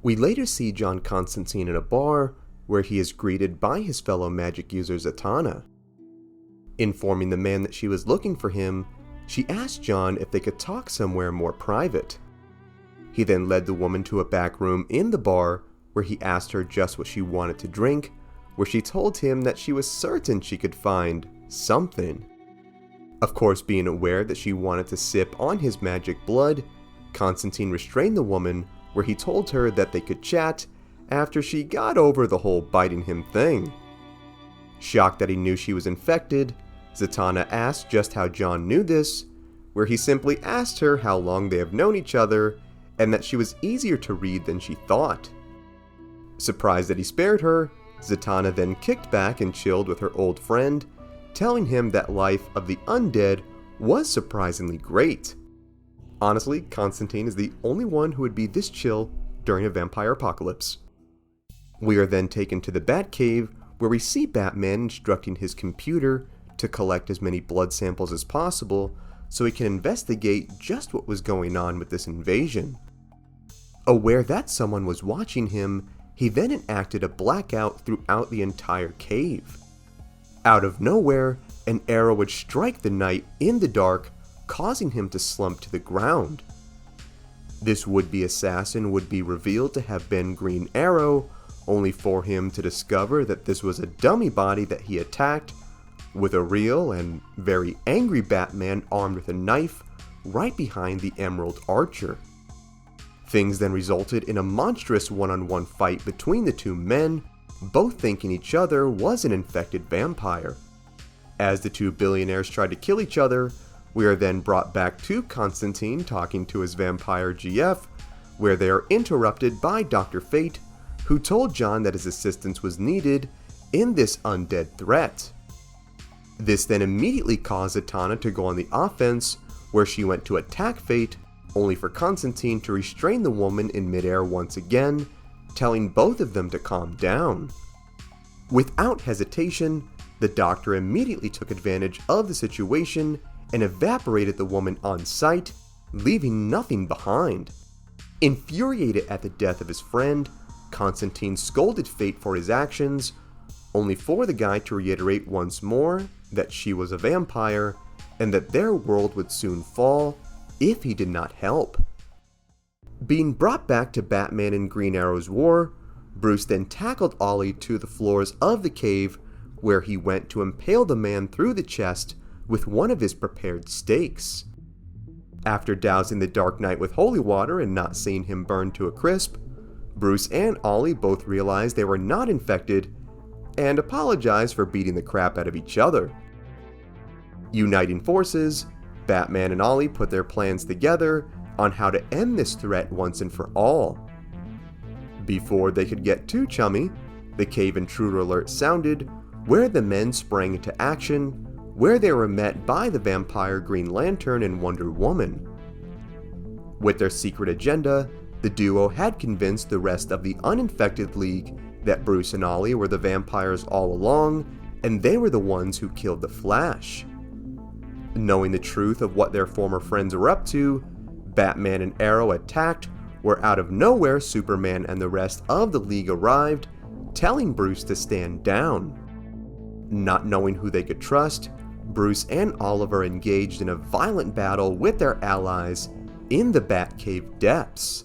We later see John Constantine in a bar where he is greeted by his fellow magic user Zatanna. Informing the man that she was looking for him, she asked John if they could talk somewhere more private. He then led the woman to a back room in the bar where he asked her just what she wanted to drink, where she told him that she was certain she could find something. Of course, being aware that she wanted to sip on his magic blood, Constantine restrained the woman, where he told her that they could chat after she got over the whole biting him thing. Shocked that he knew she was infected, Zatanna asked just how John knew this, where he simply asked her how long they have known each other and that she was easier to read than she thought. Surprised that he spared her, Zatanna then kicked back and chilled with her old friend, telling him that life of the undead was surprisingly great. Honestly, Constantine is the only one who would be this chill during a vampire apocalypse. We are then taken to the Batcave, where we see Batman instructing his computer to collect as many blood samples as possible so he can investigate just what was going on with this invasion. Aware that someone was watching him, he then enacted a blackout throughout the entire cave. Out of nowhere, an arrow would strike the knight in the dark, causing him to slump to the ground. This would-be assassin would be revealed to have been Green Arrow, only for him to discover that this was a dummy body that he attacked, with a real and very angry Batman armed with a knife right behind the Emerald Archer. Things then resulted in a monstrous one-on-one fight between the two men, both thinking each other was an infected vampire. As the two billionaires tried to kill each other, we are then brought back to Constantine talking to his vampire GF, where they are interrupted by Dr. Fate, who told John that his assistance was needed in this undead threat. This then immediately caused Zatanna to go on the offense, where she went to attack Fate, only for Constantine to restrain the woman in midair once again, telling both of them to calm down. Without hesitation, the doctor immediately took advantage of the situation and evaporated the woman on sight, leaving nothing behind. Infuriated at the death of his friend, Constantine scolded Fate for his actions, only for the guy to reiterate once more that she was a vampire and that their world would soon fall if he did not help. Being brought back to Batman and Green Arrow's war, Bruce then tackled Ollie to the floors of the cave, where he went to impale the man through the chest with one of his prepared stakes. After dousing the Dark Knight with holy water and not seeing him burn to a crisp, Bruce and Ollie both realized they were not infected and apologized for beating the crap out of each other. Uniting forces, Batman and Ollie put their plans together on how to end this threat once and for all. Before they could get too chummy, the cave intruder alert sounded, where the men sprang into action, where they were met by the vampire Green Lantern and Wonder Woman. With their secret agenda, the duo had convinced the rest of the uninfected League that Bruce and Ollie were the vampires all along, and they were the ones who killed the Flash. Knowing the truth of what their former friends were up to, Batman and Arrow attacked, where out of nowhere Superman and the rest of the League arrived, telling Bruce to stand down. Not knowing who they could trust, Bruce and Oliver engaged in a violent battle with their allies in the Batcave depths.